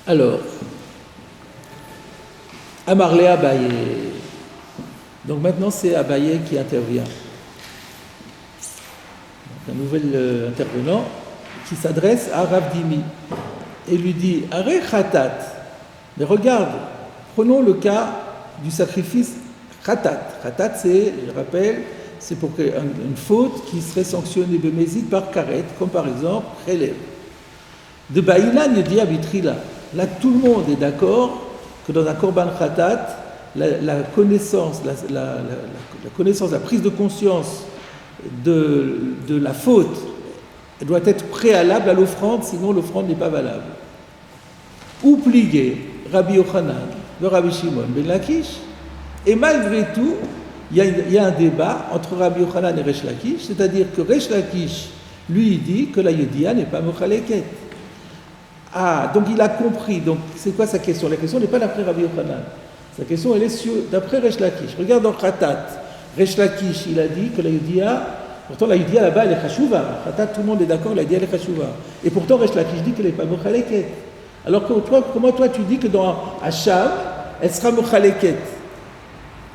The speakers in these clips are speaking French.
Alors, Amarlé Abaye. Donc maintenant, c'est Abaye qui intervient. Un nouvel intervenant qui s'adresse à Rav Dimi et lui dit Are Khatat. Mais regarde, prenons le cas du sacrifice Khatat. Khatat, c'est, je rappelle, c'est pour une faute qui serait sanctionnée Bémézid par Karet, comme par exemple Khelev. De Baïlan, il dit Abitrila. Là, tout le monde est d'accord que dans un Korban Khatat, la connaissance, la connaissance, la prise de conscience de la faute doit être préalable à l'offrande, sinon l'offrande n'est pas valable. Ou plié, Rabbi Yochanan, le Rabbi Shimon ben Lakish, et malgré tout, il y a un débat entre Rabbi Yochanan et Resh Lakish, c'est-à-dire que Resh Lakish, lui, dit que la Yedia n'est pas Mochaleket. Ah, donc il a compris. Donc c'est quoi sa question? La question n'est pas d'après Rabbi Yochanan. Sa question, elle est d'après Resh Lakish. Regarde dans Khatat. Resh Lakish, il a dit que la Yedia, pourtant la Yedia là-bas, elle est Chashouva. Khatat, tout le monde est d'accord, la Yedia, elle est Chashouva. Et pourtant Resh Lakish dit qu'elle n'est pas Mochaleket. Alors que comment toi tu dis que dans Hacham, elle sera Mochaleket?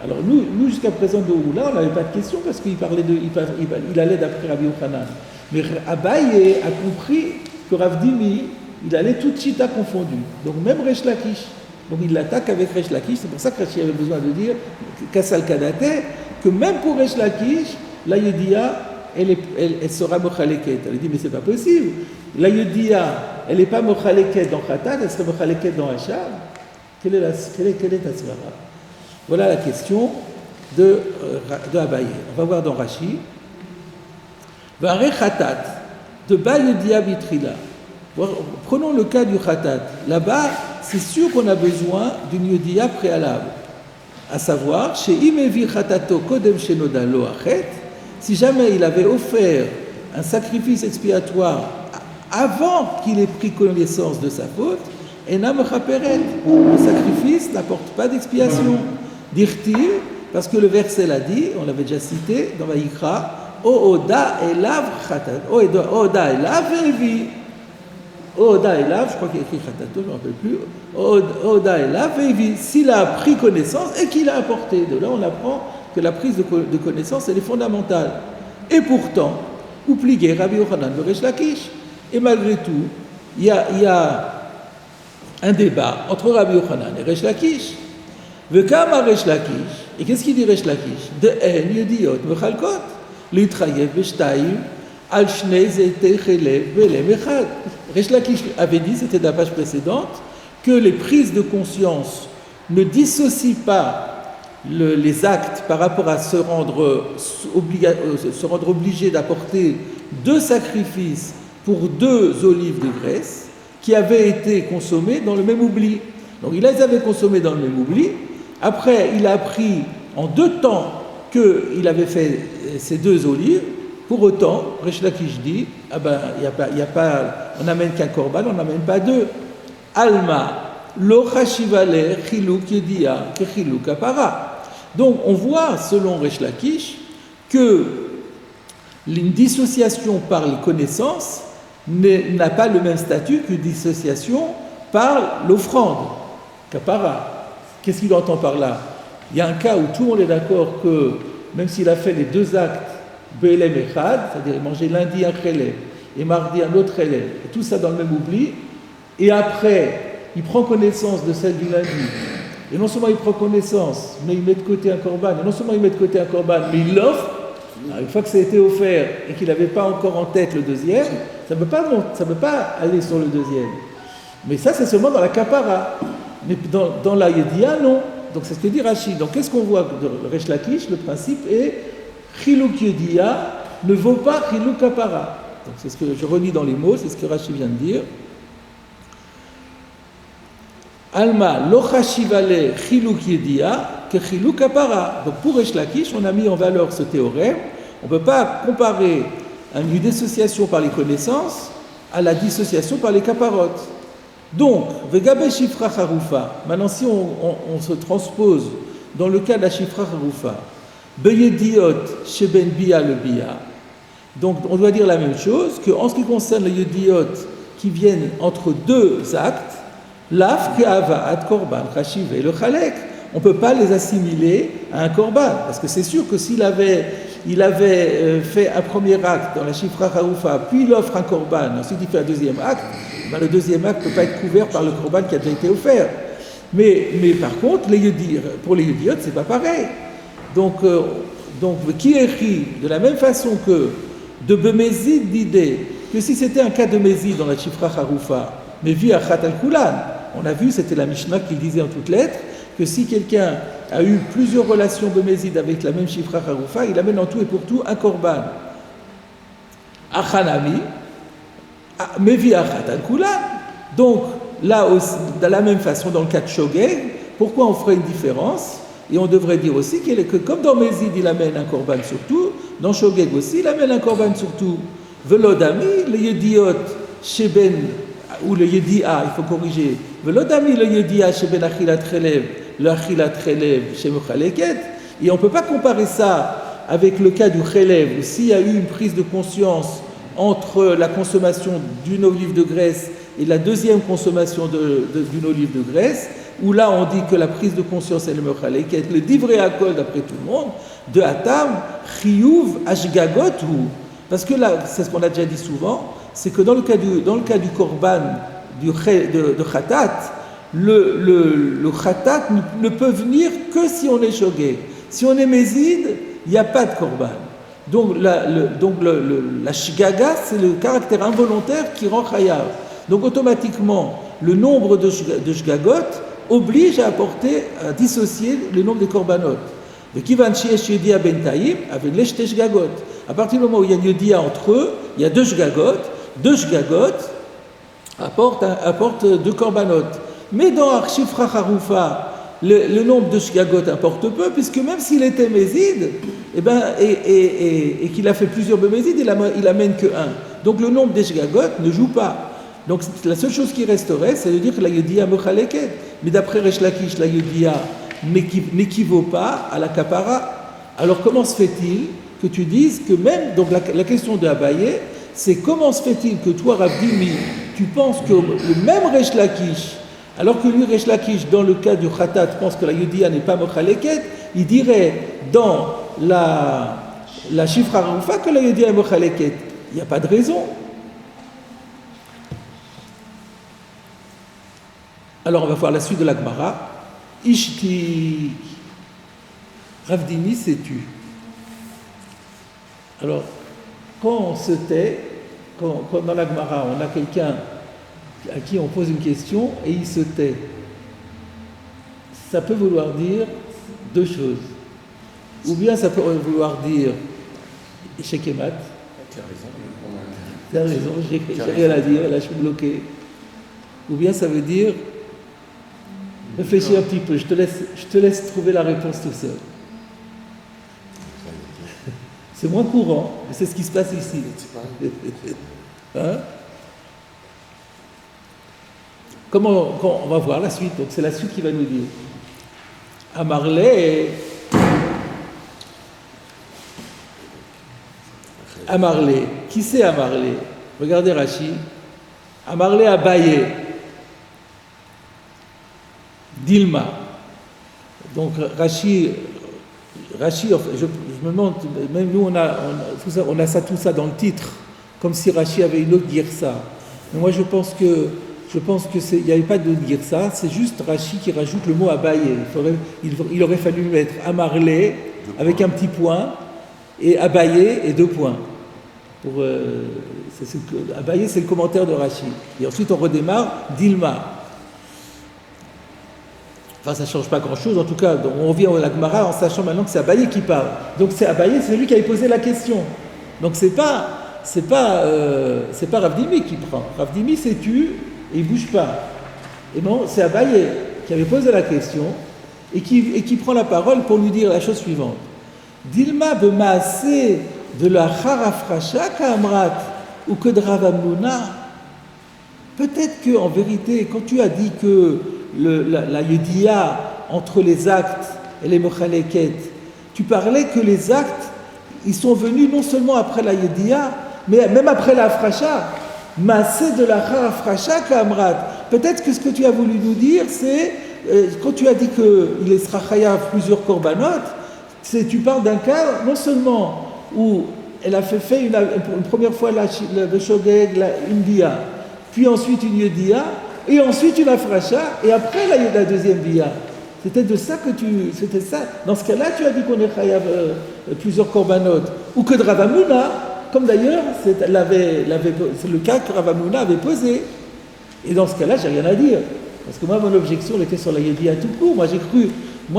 Alors nous jusqu'à présent de Oula, on n'avait pas de question parce qu'il parlait il allait d'après Rabbi Yochanan. Mais Abaye a compris que Rav Dimi, il allait tout chita confondu. Donc même Resh Lakish. Donc il l'attaque avec Resh Lakish. C'est pour ça que Rashi avait besoin de dire Kassal Kadate, que même pour Resh Lakish, la Yedia, elle sera Mochaleket. Elle dit mais c'est pas possible. La Yedia, elle n'est pas Mochaleket dans Khatat, elle serait Mochaleket dans Hacham. Quelle est ta svara? Voilà la question de Abaye. On va voir dans Rashi. Vare Khatat, de Ba Yedia Bitrila. Prenons le cas du Khatat. Là-bas, c'est sûr qu'on a besoin d'une Yedia préalable. À savoir, chez Imevi Khatato Kodem Shenoda Lo Achet, si jamais il avait offert un sacrifice expiatoire avant qu'il ait pris connaissance de sa faute, Enam Chaperet, le sacrifice n'apporte pas d'expiation. Dirtil, parce que le verset l'a dit, on l'avait déjà cité dans Vaïkra, Oda Elav Khatat, Oda Elav Evi. Oda Elav, je crois qu'il y a écrit Khatato, je ne me rappelle plus. Oda Elav Evi, s'il a pris connaissance et qu'il a apporté. De là, on apprend que la prise de connaissance, elle est fondamentale. Et pourtant, oublié Rabbi Yochanan de Resh Lakish. Et malgré tout, il y a un débat entre Rabbi Yochanan et Resh Lakish. Vekama Resh Lakish. Et qu'est-ce qu'il dit Resh Lakish? De En Yediot Mechalkot, Litrayev Beshtaim, Al Shnei Zete Chelev Belem Echad. Resh Lakish avait dit, c'était dans la page précédente, que les prises de conscience ne dissocient pas les actes par rapport à se rendre obligé d'apporter 2 sacrifices pour 2 olives de graisse qui avaient été consommées dans le même oubli. Donc il les avait consommées dans le même oubli. Après, il a appris en 2 temps qu'il avait fait ces 2 olives. Pour autant, Resh Lakish dit, on n'amène qu'un korban, on n'amène pas 2. Alma, lo chashivale chiluk yedia ke chiluk kapara. Donc on voit, selon Resh Lakish, que une dissociation par les connaissances n'a pas le même statut qu'une dissociation par l'offrande, kapara. Qu'est-ce qu'il entend par là? Il y a un cas où tout le monde est d'accord que, même s'il a fait les 2 actes, Belem Echad, c'est-à-dire manger lundi un chélem et mardi un autre chélem, et tout ça dans le même oubli, et après, il prend connaissance de celle du lundi, et non seulement il prend connaissance, mais il met de côté un korban, et non seulement il met de côté un korban, mais il l'offre. Une fois que ça a été offert et qu'il n'avait pas encore en tête le deuxième, ça ne peut pas aller sur le deuxième. Mais ça, c'est seulement dans la kapara. Mais dans la Yedia, non. Donc c'est ce que dit Rashi. Donc qu'est-ce qu'on voit dans Resh Lakish? Le principe est Chiluk Yedia ne vaut pas Chiluk Kapara. Donc c'est ce que je relis dans les mots, c'est ce que Rashi vient de dire. Alma lo chashivale Chiluk Yedia que Chiluk Kapara. Donc pour Resh Lakish, on a mis en valeur ce théorème. On ne peut pas comparer une dissociation par les connaissances à la dissociation par les kaparotes. Donc, Vegabe Shifra Harufa, maintenant si on se transpose dans le cas de la Shifra Harufa, Beyediot Sheben Bia le Bia, donc on doit dire la même chose, qu'en ce qui concerne les Yediot qui viennent entre 2 actes, L'af ke'avaat korban chashiv et le chalek. On ne peut pas les assimiler à un korban. Parce que c'est sûr que s'il avait fait un premier acte dans la Shifra Haroufa, puis il offre un korban, ensuite il fait un deuxième acte, ben le deuxième acte ne peut pas être couvert par le korban qui a déjà été offert. Mais par contre, pour les Yudiyot, c'est pas pareil. Donc qui écrit de la même façon que de Bemezid d'idée que si c'était un cas de Mézid dans la Shifra Haroufa, mais vu à Khat al-Kulan, on a vu, c'était la Mishnah qui disait en toutes lettres, que si quelqu'un a eu plusieurs relations de Mézid avec la même Shifra Haroufa, il amène en tout et pour tout un korban. Achanami, Mevi Achat al-Kulan. Donc, là aussi, de la même façon, dans le cas de Shogeg, pourquoi on ferait une différence? Et on devrait dire aussi que comme dans Mézid, il amène un korban sur tout, dans Shogeg aussi, il amène un korban sur tout. Velodami, le Yediot, Sheben, ou le Yedia, il faut corriger. Velodami, le Yedia, Sheben Achilat Chelev, le Achilat Chelev, Shemu Chaleket. Et on ne peut pas comparer ça avec le cas du Chelev, où s'il y a eu une prise de conscience entre la consommation d'une olive de graisse et la deuxième consommation d'une olive de graisse, où là on dit que la prise de conscience est le Mechaleket, le divrei hakol d'après tout le monde, de Hatam, Chiyuv, Ashgagot, parce que là, c'est ce qu'on a déjà dit souvent, c'est que dans le cas du korban de Khatat, le Khatat ne peut venir que si on est shogeg. Si on est Mézid, il n'y a pas de korban. Donc la shgaga, c'est le caractère involontaire qui rend chayav. Donc automatiquement, le nombre de shgagot oblige à dissocier le nombre des korbanot. De kivan sheyesh yodia bentayim avec les shte shgagot. À partir du moment où il y a une yodia entre eux, il y a deux shgagot apportent deux korbanot. Mais dans Arshifra Haroufa, le nombre de shgagot importe peu, puisque même s'il était mézid, et qu'il a fait plusieurs mézid, il amène que un. Donc le nombre des shgagot ne joue pas. Donc la seule chose qui resterait, c'est de dire que la yodia mechaleket. Mais d'après Resh Lakish, la yodia n'équivaut pas à la kapara. Alors comment se fait-il que tu dises que même, donc la question de Abaye, c'est comment se fait-il que toi, Rav Dimi, tu penses que le même Resh Lakish, alors que lui, Resh Lakish, dans le cas du Khatat, pense que la yodia n'est pas mechaleket, il dirait dans la Shifra Haroufa que la yodia est mechaleket. Il n'y a pas de raison. Alors on va voir la suite de la Gemara. Ishti Rav Dimi s'est tu. Alors, quand on se tait, quand dans la Gemara, on a quelqu'un à qui on pose une question et il se tait, ça peut vouloir dire deux choses. Ou bien ça peut vouloir dire échec et mat. Tu as raison, j'ai rien à dire, là je suis bloqué. Ou bien ça veut dire réfléchis un petit peu, je te laisse trouver la réponse tout seul. C'est moins courant, mais c'est ce qui se passe ici. Hein? On va voir la suite, donc c'est la suite qui va nous dire. Amarlé, qui c'est Amarlé? Regardez Rashi. Amarlé Abaye. Dilma. Donc Rashi, je me demande, même nous on a tout ça dans le titre, comme si Rashi avait une autre girsa. Mais moi je pense que il n'y avait pas de girsa, c'est juste Rashi qui rajoute le mot Abaye. Il aurait fallu mettre Amarlé avec un petit point et Abaye et deux points. Abaye c'est le commentaire de Rashi. Et ensuite on redémarre Dilma. Enfin, ça ne change pas grand-chose, en tout cas, on revient à la Gemara en sachant maintenant que c'est Abaye qui parle. Donc c'est Abaye, c'est lui qui avait posé la question. Donc c'est pas Rav Dimi qui prend. Rav Dimi s'est tu et il ne bouge pas. Et non, c'est Abaye qui avait posé la question et qui prend la parole pour lui dire la chose suivante. Dilma b'maaseh de la charafracha ka'amrat ou que de Rav Amnuna. Peut-être qu'en vérité, quand tu as dit que la yodia entre les actes et les mechaleket, tu parlais que les actes, ils sont venus non seulement après la yodia, mais même après la afracha. Massé de la Harafracha Kamrat. Peut-être que ce que tu as voulu nous dire, c'est quand tu as dit qu'il sera chayav plusieurs korbanot, tu parles d'un cas non seulement où elle a fait une première fois le shogeg, une dia, puis ensuite une yedia, et ensuite une afracha, et après la deuxième dia. C'était de ça que c'était ça. Dans ce cas-là, tu as dit qu'on est chayav plusieurs korbanot, ou que de Rav Hamnouna, comme d'ailleurs c'est le cas que Rav Hamnouna avait posé. Et dans ce cas-là, j'ai rien à dire. Parce que moi, mon objection, elle était sur la Yedia tout court. Moi,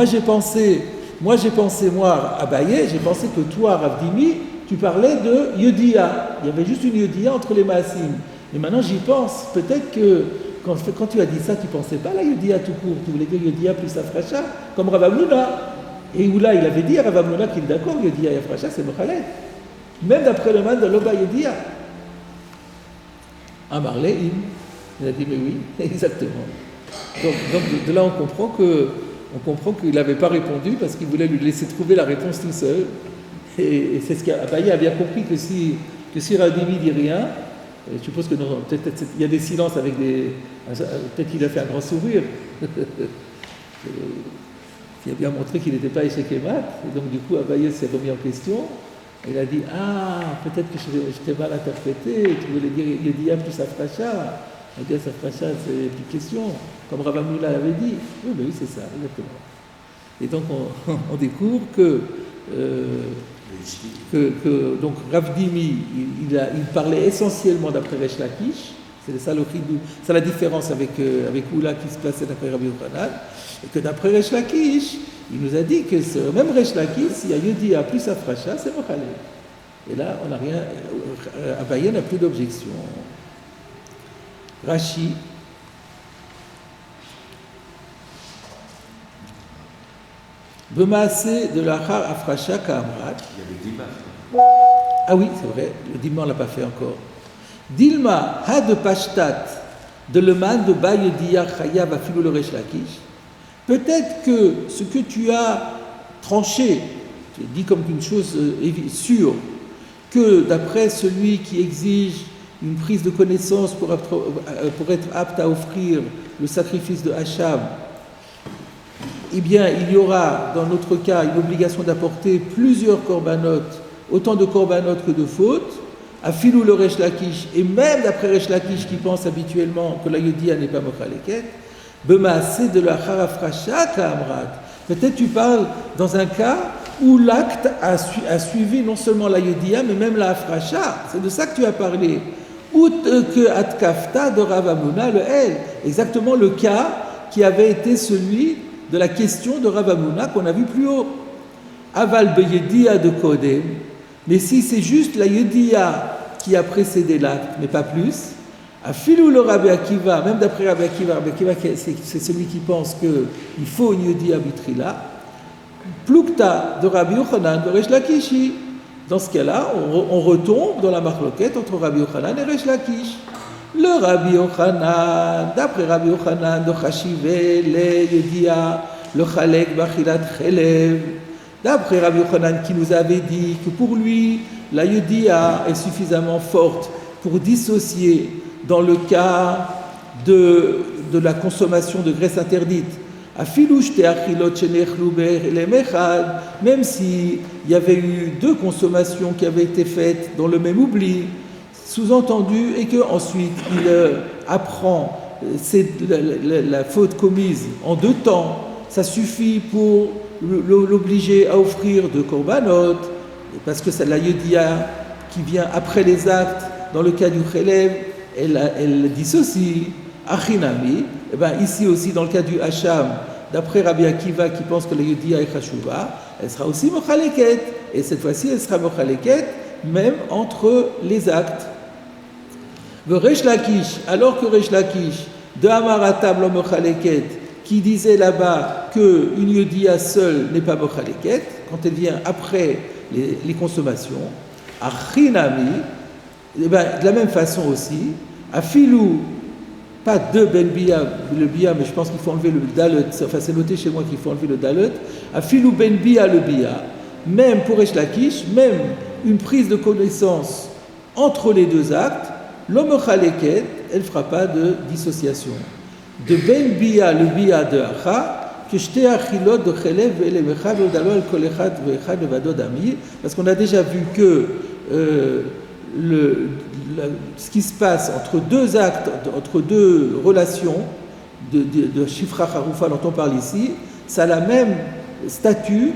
j'ai pensé, Abaye, j'ai pensé que toi, Rav Dimi, tu parlais de Yedia. Il y avait juste une Yedia entre les Maasim. Mais maintenant, j'y pense. Peut-être que quand tu as dit ça, tu ne pensais pas à la Yedia tout court. Tu voulais dire Yedia plus Afracha, comme Rav Hamnouna. Et où là, il avait dit à Rav Hamnouna qu'il est d'accord, Yedia et Afracha, c'est Mochalek. Même d'après le man de l'Oba Yedia. Amarle, il a dit, mais oui, exactement. Donc de là, on comprend qu'il n'avait pas répondu parce qu'il voulait lui laisser trouver la réponse tout seul. Et c'est ce qu'Abaye a bien compris que si Radimi dit rien, je suppose que peut-être il y a des silences avec peut-être qu'il a fait un grand sourire. Il a bien montré qu'il n'était pas échec et mat. Et donc du coup, Abaye s'est remis en question. Il a dit, peut-être que je t'ai mal interprété, tu voulais dire Yedia plus Afracha. Yedia plus Afracha, c'est plus question, comme Rav Hamnouna l'avait dit. Oui, mais oui, c'est ça, exactement. Et donc on découvre que donc Rav Dimi, il parlait essentiellement d'après Resh Lakish. C'est ça c'est la différence avec Oula qui se plaçait d'après Rabbi Yochanan. Et que d'après Resh Lakish, il nous a dit que même Resh Lakish, s'il y a Yedia plus Afracha, c'est Mochalek. Et là, on n'a rien. Abaye n'a plus d'objection. Rashi. Bemassé de l'achar Afracha Kamrat. Il y avait Dima. Ah oui, c'est vrai, le Dima on ne l'a pas fait encore. Dilma, ha de Pashtat, de leman de Bayedia Chayav Afilou le Resh Lakish. Peut-être que ce que tu as tranché, tu dis comme une chose sûre, que d'après celui qui exige une prise de connaissance pour être apte à offrir le sacrifice de Hacham, eh bien, il y aura, dans notre cas, une obligation d'apporter plusieurs corbanotes, autant de corbanotes que de fautes, à Filou le Resh Lakish, et même d'après Resh Lakish qui pense habituellement que la Yedia n'est pas Mochaleket, Bemassé de la Harafracha Kamrat. Peut-être tu parles dans un cas où l'acte a suivi non seulement la Yedia, mais même la Afracha. C'est de ça que tu as parlé. Ou que Atkafta de Rav Hamnouna le El. Exactement le cas qui avait été celui de la question de Rav Hamnouna qu'on a vu plus haut. Aval Beyedia de Kodem. Mais si c'est juste la Yedia qui a précédé l'acte, mais pas plus, à Filou le Rabbi Akiva, même d'après Rabbi Akiva, c'est celui qui pense qu'il faut une Yedia Bitrila, Plukta de Rabbi Yochanan de Resh Lakishi. Dans ce cas-là, on retombe dans la marloquette entre Rabbi Yochanan et Resh Lakish. Le Rabbi Yochanan, d'après Rabbi Yochanan de Chashive, le Yedia, le Chalek Bachilat Chelev, d'après Rabbi Yochanan qui nous avait dit que pour lui, la Yedia est suffisamment forte pour dissocier dans le cas de la consommation de graisse interdite. Même s'il y avait eu deux consommations qui avaient été faites dans le même oubli, sous-entendu, et qu'ensuite il apprend la faute commise en 2 temps, ça suffit pour l'obliger à offrir 2 korbanot, parce que c'est la Yedia qui vient après les actes, dans le cas du Chelev, elle dissocie. Achinami, et bien ici aussi dans le cas du Hacham, d'après Rabbi Akiva qui pense que la Yedia est Chashuva, elle sera aussi Mochaleket, et cette fois-ci elle sera Mochaleket même entre les actes. Le Resh Lakish, alors que Resh Lakish, de Amaratam lo Mochaleket, qui disait là-bas qu'une Yedia seule n'est pas Mochaleket, quand elle vient après les consommations, Achinami, et bien de la même façon aussi, Afilou, pas de Ben Bia, le Bia, mais je pense qu'il faut enlever le Dalet, enfin c'est noté chez moi qu'il faut enlever le Dalet, Afilou Ben Bia le Bia, même pour Resh Lakish, même une prise de connaissance entre les 2 actes, l'omochaleket, elle ne fera pas de dissociation. De ben bia, le bia de acha, que shte achilot de chelev ve'elemecha ve'odalo al kol echad ve'echad levado d'ami, parce qu'on a déjà vu que ce qui se passe entre deux actes, entre deux relations de Shifra Harufa dont on parle ici, ça a le même statut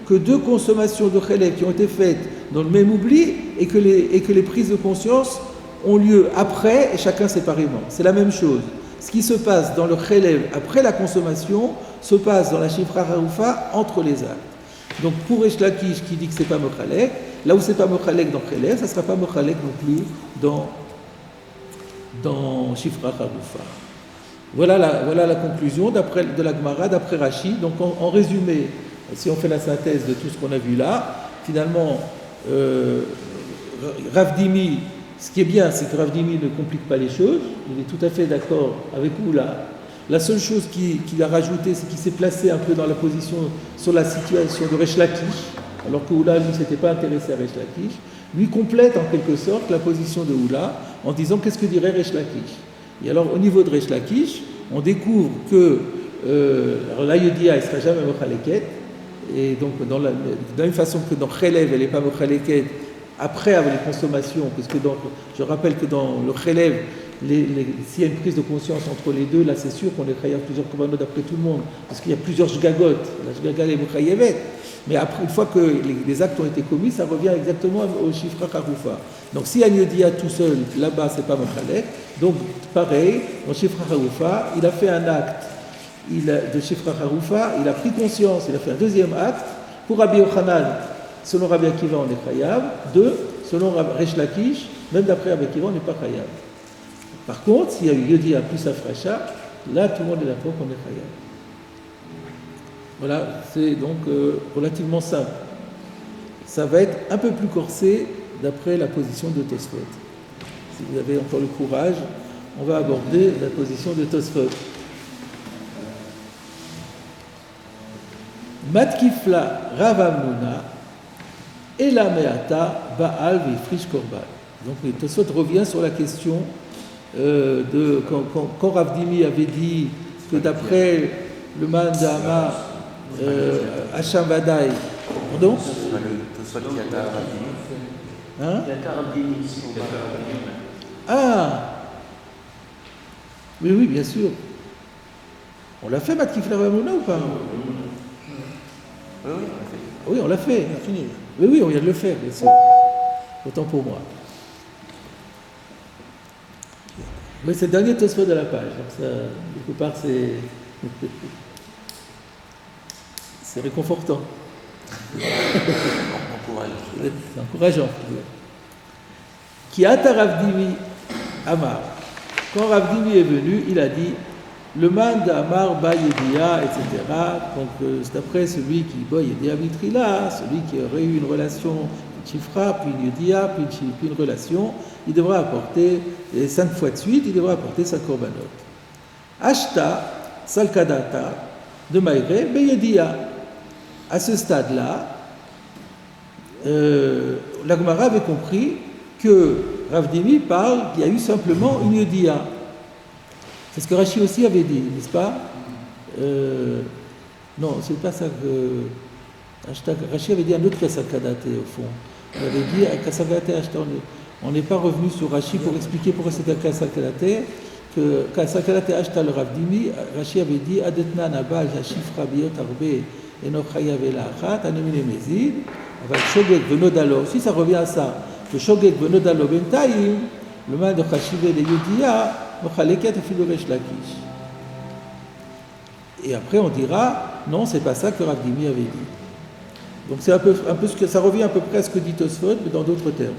que deux consommations de chelev qui ont été faites dans le même oubli et que les prises de conscience ont lieu après et chacun séparément. C'est la même chose. Ce qui se passe dans le chelev après la consommation se passe dans la Shifra Harufa entre les actes. Donc pour Resh Lakish qui dit que c'est pas mochalek, là où c'est pas mochalek dans chelev, ça sera pas mochalek non plus dans Shifra Harufa. Voilà la conclusion de la Gemara d'après Rashi. Donc en résumé, si on fait la synthèse de tout ce qu'on a vu là, finalement, Rav Dimi, ce qui est bien, c'est que Rav Dimi ne complique pas les choses. Il est tout à fait d'accord avec Oula. La seule chose qu'il a rajouté, c'est qu'il s'est placé un peu dans la position sur la situation de Resh Lakish, alors que Oula, lui, ne s'était pas intéressé à Resh Lakish. Lui complète en quelque sorte la position de Oula en disant qu'est-ce que dirait Resh Lakish. Et alors, au niveau de Resh Lakish, on découvre que l'Ayodia, elle ne sera jamais Mochaleket, et donc, de la même façon que dans Chelev, elle n'est pas Mochaleket, après avec les consommations, puisque je rappelle que dans le Chelev, s'il y a une prise de conscience entre les deux, là c'est sûr qu'on est chayav plusieurs korbanot d'après tout le monde, parce qu'il y a plusieurs shgagot, la shgaga est Mochayevet, mais après, une fois que les actes ont été commis, ça revient exactement au Shifra Harufa. Donc si Agnodia tout seul, là-bas c'est pas Mochalek, donc pareil, dans Shifra Harufa, il a fait un acte de Shifra Harufa, il a pris conscience, il a fait un deuxième acte, pour Rabbi Yochanan, selon Rabbi Akiva, on est chayav. Deux, selon Resh Lakish, même d'après Rabbi Akiva, on n'est pas chayav. Par contre, s'il y a eu Yodia plus Afracha, là, tout le monde est d'accord qu'on est chayav. Voilà, c'est donc relativement simple. Ça va être un peu plus corsé d'après la position de Tosfot. Si vous avez encore le courage, on va aborder la position de Tosfot. Matkifla Rav Amnuna Ela Meata Baal Vifrish Korban. Donc Tosfot revient sur la question de quand Rav Dimi avait dit que d'après le Man d'Ama Hacham Vadaï, pardon? Hein? Ah, oui, bien sûr. On l'a fait, Matkifla Rav Amnuna ou pas? Oui, on l'a fait. On a fini. Oui, on vient de le faire, bien sûr. Autant pour moi. Mais c'est le dernier Tosfot de la page. Donc ça, quelque part, c'est réconfortant. C'est encourageant. Qui a Rav Dimi Amar. Quand Rav Dimi est venu, il a dit le man d'Amar ba Yedia, etc. Donc c'est après celui qui ba Yedia Vitrila, celui qui aurait eu une relation Chifra, puis une Yedia, puis une relation, il devra apporter 5 fois de suite, il devra apporter sa korbanot. Ashta, Salkadata, de Maïre, Beyedia. À ce stade-là, la Gemara avait compris que Rav Dimi parle qu'il y a eu simplement une Yedia. C'est ce que Rashi aussi avait dit, n'est-ce pas? Non, c'est pas ça que Rashi avait dit un autre Kasakadate au fond. Il avait dit Kasakadate Ashta. On n'est pas revenu sur Rashi pour expliquer pourquoi c'était Kasakadate. Que Kasakadate Ashta le Rav Dimi, Rashi avait dit Adetna Nabal Hashifra Biot Arbe Eno Chayav Elachat Anemine Mezid avec Shogek Venodalo. Si ça revient à ça, que Shogek Venodalo Bentaïm, le man de Chashive de Yudia, et après on dira non, c'est pas ça que Rav Dimi avait dit. Donc c'est un peu ce que ça revient à peu près à ce que dit Tosfot, mais dans d'autres termes.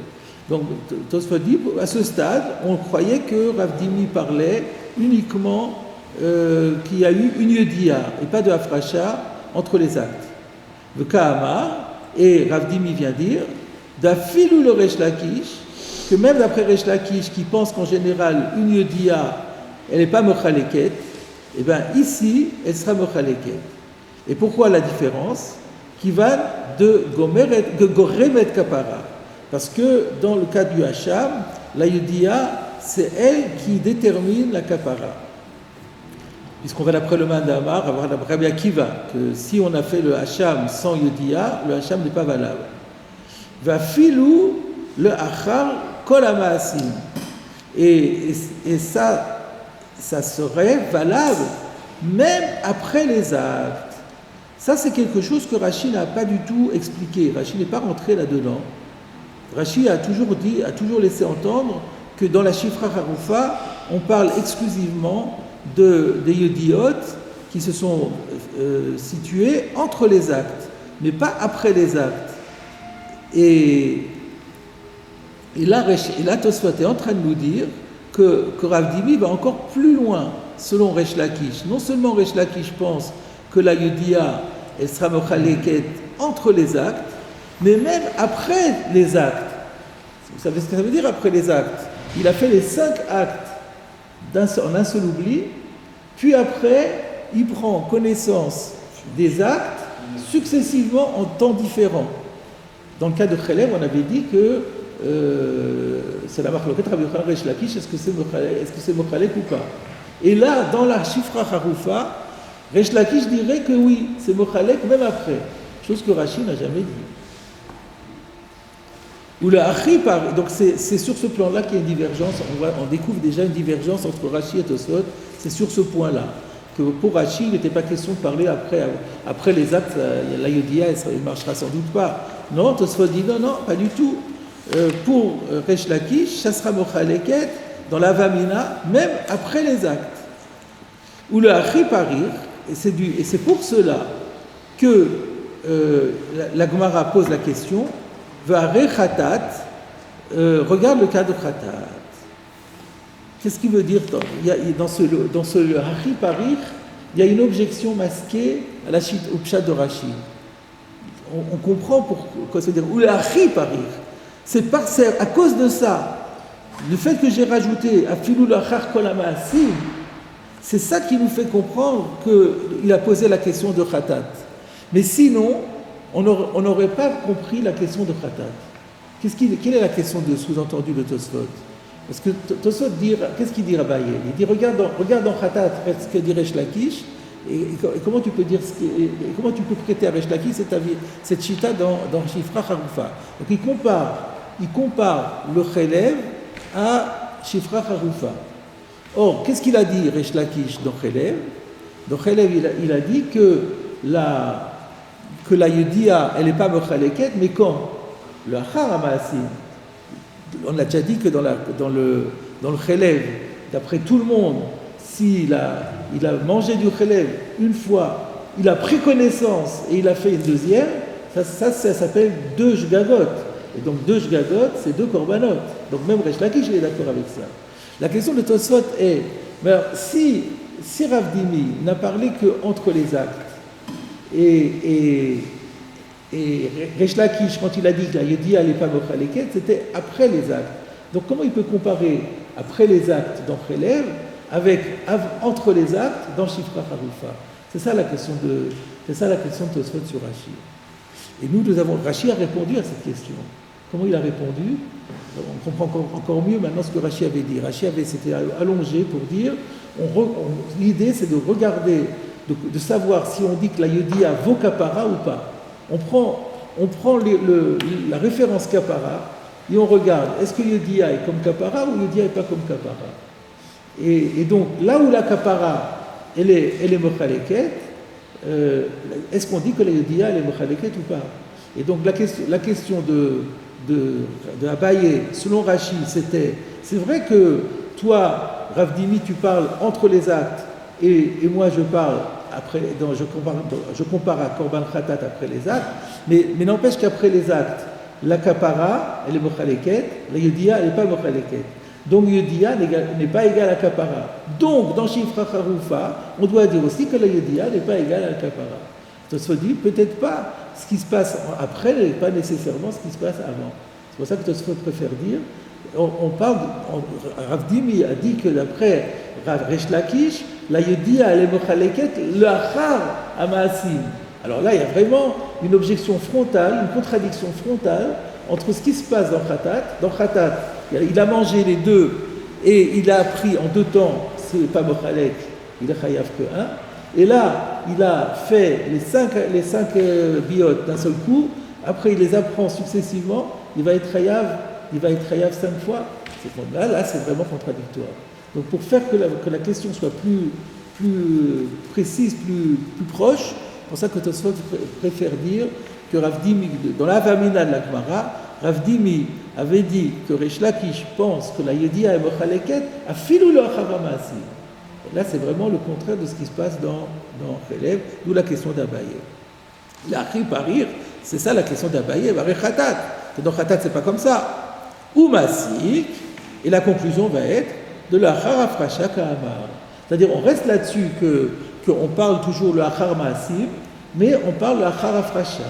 Donc Tosfot dit à ce stade, on croyait que Rav Dimi parlait uniquement qu'il y a eu une Yedia et pas de Afracha entre les actes. Le Kahama, et Rav Dimi vient dire d'Afilou le Resh Lakish, que même d'après Resh Lakish, qui pense qu'en général, une Yedia, elle n'est pas Mochaleket, et bien ici, elle sera Mochaleket. Et pourquoi la différence? Qui va de Goremet Kapara. Parce que dans le cas du Hacham, la Yudia, c'est elle qui détermine la kapara. Puisqu'on va d'après le Mandamar, avoir d'après Rabbi Akiva, que si on a fait le Hacham sans Yudia, le Hacham n'est pas valable. Va filou le Achar kol hamaasim. Et ça serait valable même après les actes. Ça, c'est quelque chose que Rashi n'a pas du tout expliqué. Rashi n'est pas rentré là-dedans. Rashi a toujours laissé entendre que dans la Shifra Harufa, on parle exclusivement des Yediot qui se sont situés entre les actes, mais pas après les actes. Et là, Tosfot est en train de nous dire que Rav Dimi va encore plus loin, selon Resh Lakish. Non seulement Resh Lakish pense que la Yudia, elle sera mochaleket entre les actes, mais même après les actes. Vous savez ce que ça veut dire après les actes? Il a fait les 5 actes en un seul oubli, puis après, il prend connaissance des actes successivement en temps différents. Dans le cas de Chelev, on avait dit que c'est la marque Rabbi Yochanan Resh Lakish, est-ce que c'est mochalek ou pas? Et là, dans la Shifra Harufa, Resh Lakish dirait que oui, c'est mochalek même après, chose que Rashi n'a jamais dit. Ou le Achi, donc c'est sur ce plan-là qu'il y a une divergence, on découvre déjà une divergence entre Rashi et Tosfot, c'est sur ce point-là, que pour Rashi, il n'était pas question de parler après les actes, la Yodia, il ne marchera sans doute pas. Non, Tosfot dit non, pas du tout. Pour Resh Lakish, ça sera mochaleket dans la Vamina, même après les actes. Ou le Achi Parir, et c'est pour cela que la Gemara pose la question, Vare Khatat, regarde le cas de Khatat. Qu'est-ce qu'il veut dire dans ce Achi Parir, il y a une objection masquée au pshat de Rashi. On comprend pourquoi ça veut dire ou le Achi Parir. C'est à cause de ça, le fait que j'ai rajouté Afilou l'achar kol hamaasim, c'est ça qui nous fait comprendre qu'il a posé la question de Khatat. Mais sinon, on n'aurait pas compris la question de Khatat. Quelle est la question de sous-entendu de Tosfot? Parce que Tosfot dit, qu'est-ce qu'il dit Rabaye? Il dit regarde dans Khatat ce que dit Resh Lakish, et comment tu peux dire comment tu peux prêter à Resh Lakish cette chita dans Shifra Harufa. Donc il compare le Chelev à Shifra Harufa. Or, qu'est-ce qu'il a dit Resh Lakish dans Chelev? Dans Chelev, il a dit que la Yudia, elle n'est pas mochaleket, mais quand le Achar hamaasim, on a déjà dit que dans le Chelev, d'après tout le monde, s'il a mangé du Chelev une fois, il a pris connaissance et il a fait une deuxième, ça s'appelle 2 jgagot. Et donc 2 jgagot, c'est 2 korbanot. Donc même Resh Lakish est d'accord avec ça. La question de Tosfot est, mais alors, si Rav Dimi n'a parlé qu'entre les actes, et Resh Lakish, quand il a dit que la Yedia n'est pas mochaleket, c'était après les actes. Donc comment il peut comparer après les actes dans Chelev avec entre les actes dans Shifra Harufa? C'est ça la question de Tosfot sur Rashi. Et Rashi a répondu à cette question. Comment il a répondu? On comprend encore mieux maintenant ce que Rashi avait dit. Rashi s'était allongé pour dire, l'idée c'est de regarder, de savoir si on dit que la Yedia vaut kapara ou pas. On prend la référence kapara et on regarde, est-ce que Yedia est comme kapara ou Yedia n'est pas comme kapara? Et donc, là où la kapara, elle est mochaleket, est-ce qu'on dit que la Yedia, elle est mochaleket ou pas? Et donc, la question de Abaye, selon Rashi, c'est vrai que toi, Rav Dimi, tu parles entre les actes, et moi je parle après, je compare à Korban Khatat après les actes, mais n'empêche qu'après les actes, la kapara, elle est mochaleket, la Yedia, elle n'est pas mochaleket. Donc Yedia n'est pas égale à kapara. Donc dans Shifra Harufa, on doit dire aussi que la Yedia n'est pas égale à la kapara. Tosfot dit peut-être pas ce qui se passe après n'est pas nécessairement ce qui se passe avant. C'est pour ça que Tosfot préfère dire, Rav Dimi a dit que d'après Resh Lakish, la Yedia elle est mochaleket le achar hamaasim. Alors là, il y a vraiment une objection frontale, une contradiction frontale entre ce qui se passe dans Khatat, il a mangé les deux et il a appris en 2 temps, c'est pas Mochalek, il a chayav que 1. Et là, il a fait les 5 biot d'un seul coup, après il les apprend successivement, il va être chayav 5 fois. Là, c'est vraiment contradictoire. Donc pour faire que la question soit plus précise, plus proche, c'est pour ça que Tosfot préfère dire que Rav Dimi, dans la Vamina de la Gemara, Rav Dimi avait dit que Resh Lakish pense que la Yedia est Mochaleket, a filou le Achavamasi. Là, c'est vraiment le contraire de ce qui se passe dans Chelev, d'où la question d'Abaye. Il a appris par rire, c'est ça la question d'Abaye, Varech Khatat. Dans Khatat, c'est pas comme ça. Ou Masik, et la conclusion va être de l'Achar Afrasha Ka'amar. C'est-à-dire, on reste là-dessus qu'on parle toujours le Achar Ma'asim, mais on parle le Achar Afrasha.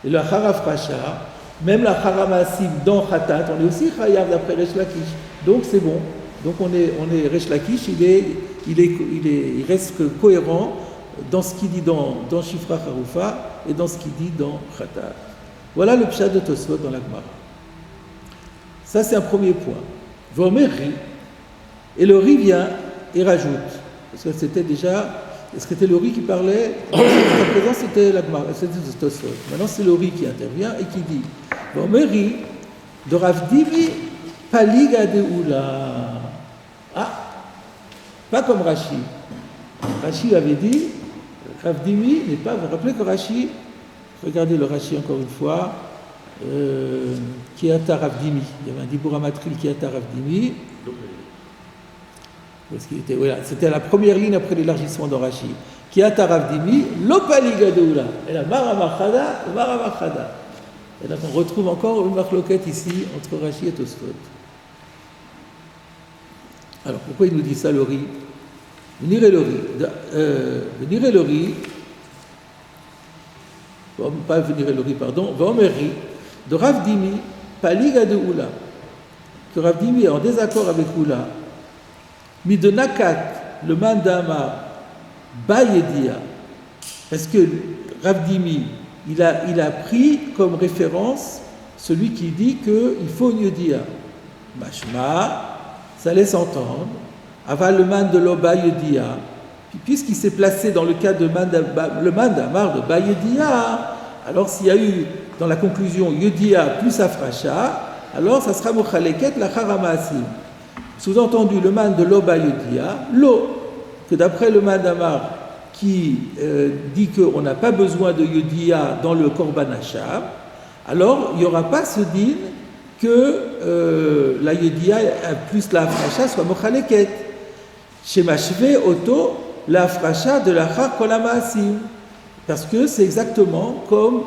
Et le Achar Afrasha, même l'Achar Ma'asim dans Khatat, on est aussi Chayav d'après Resh Lakish. Donc c'est bon. Donc on est Resh Lakish, il reste cohérent dans ce qu'il dit dans Shifra Harufa et dans ce qu'il dit dans Khatat. Voilà le pshat de Tosfot dans la Gemara. Ça c'est un premier point. Vomeri, et le riz vient et rajoute. Parce que c'était déjà, c'était le riz qui parlait, jusqu'à présent c'était la Gemara, c'était Tosfot. Maintenant c'est le riz qui intervient et qui dit Vomeri, de Rav Dimi, Paliga de Oula. Ah, pas comme Rashi. Rashi avait dit, Rav Dimi n'est pas, vous vous rappelez que Rashi, regardez le Rashi encore une fois, Kiata Rav Dimi, il y avait un Dibur Amatril Kiata Rav Dimi, parce qu'il était, voilà, c'était la première ligne après l'élargissement de Rashi. Kiata Rav Dimi, Lopaliga de Oula, et la Maramachada, Maramachada. Et donc on retrouve encore une marloquette ici entre Rashi et Tosfot. Alors pourquoi il nous dit ça le riz? Venir et le riz, pas venir et le riz, pardon, Vomeri, de Rav Dimi, Paliga de Oula, que Rav Dimi est en désaccord avec Oula, mis de Nakat, le mandama, Bayedia, parce que Rav Dimi, il a pris comme référence celui qui dit qu'il faut une Yedia. Mashma, ça laisse entendre, aval le man de l'Oba Yedia, puisqu'il s'est placé dans le cas de le mandamar de Bayedia, alors s'il y a eu dans la conclusion Yedia plus Afracha, alors ça sera Mochaleket la Haramaasim. Sous-entendu, le man de l'Oba Yedia, l'eau, que d'après le mandamar qui dit qu'on n'a pas besoin de Yedia dans le Korban Hacham, alors il n'y aura pas ce din que la Yedia plus la Afracha soit Mochaleket. Chez Mashve Oto, la Afracha de la Char Kolamaasim. Parce que c'est exactement comme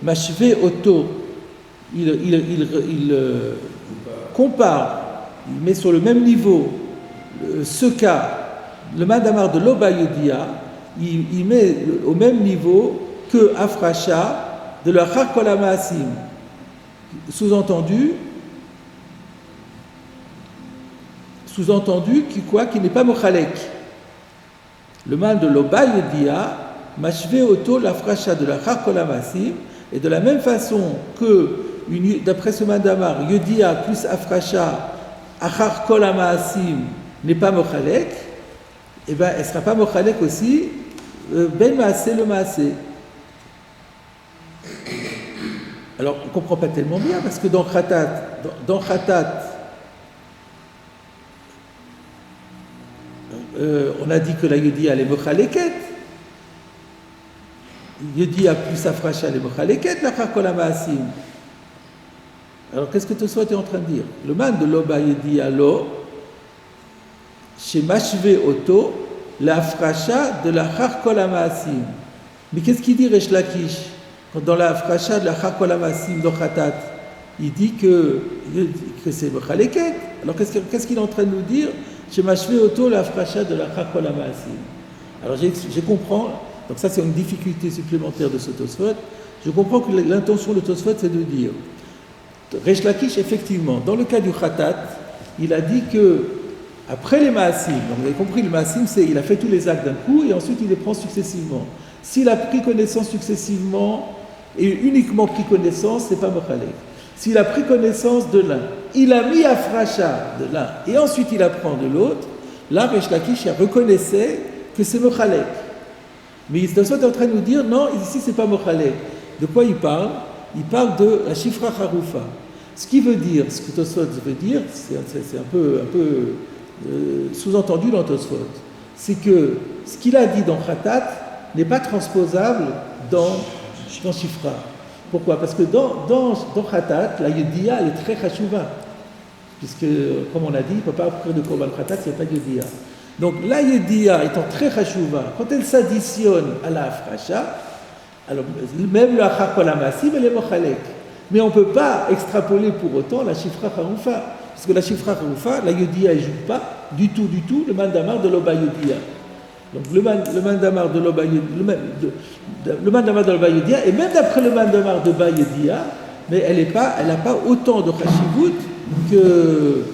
Mashve Oto, il compare, il met sur le même niveau ce cas, le Mandamar de l'Oba Yedia, il met au même niveau que Afracha de la Char Kolamaasim. Sous-entendu qui n'est pas Mochalek. Le man de l'Oba Yedia, Mashve Oto l'Afracha de la Char Kolamaasim, et de la même façon que, d'après ce mandamar, Yedia plus Afracha, Achar Kolamaasim n'est pas Mochalek, et bien elle ne sera pas Mochalek aussi, Ben Maaseh le Maaseh. Alors on ne comprend pas tellement bien, parce que dans Khatat, on a dit que la Yedia elle est Mochaleket. Yedia plus Afracha elle est Mochaleket, la Char Kolamaasim. Alors qu'est-ce que Tosfot est en train de dire? Le man de l'Oba Yedia lo, chez Mashve Oto, la Afracha de la Char Kolamaasim. Mais qu'est-ce qu'il dit Resh Lakish? Dans la Afracha de la Char Kolamaasim dans Khatat, il dit que c'est Mochaleket. Alors qu'est-ce qu'il est en train de nous dire? Chez Mashve Oto, la Afracha de la Char Kolamaasim. Alors je comprends, donc ça c'est une difficulté supplémentaire de ce Tosfot. Je comprends que l'intention de Tosfot c'est de dire, Resh Lakish effectivement, dans le cas du Khatat, il a dit que après les Maasim, donc vous avez compris, le Maasim c'est il a fait tous les actes d'un coup et ensuite il les prend successivement. S'il a pris connaissance successivement et uniquement pris connaissance, c'est pas mochalek. S'il a pris connaissance de l'un, il a mis afracha de l'un, et ensuite il apprend de l'autre, là, Resh Lakish reconnaissait que c'est mochalek. Mais Tosfot est en train de nous dire, non, ici c'est pas mochalek. De quoi il parle? Il parle de la Shifra Harufa. Ce qui veut dire, ce que Tosfot veut dire, c'est un peu sous-entendu dans Tosfot, c'est que ce qu'il a dit dans Khatat n'est pas transposable dans Shifra. Pourquoi? Parce que dans Khatat, la Yediya, elle est très chashuva. Puisque, comme on a dit, il ne peut pas offrir de Korban Khatat s'il n'y a pas de Yediya. Donc la Yediya étant très chashuva, quand elle s'additionne à la Afracha, alors même le Achar Kol HaMaasim, elle est mochalek. Mais on ne peut pas extrapoler pour autant la Shifra Harufa. Parce que la Shifra Harufa, la Yediya, elle ne joue pas du tout le mandamar de l'Oba Yediya. Donc le mandamar de l'Oba Yediya, et même d'après le mandamar de Ba Yediya, mais elle n'a pas autant de chashivut que...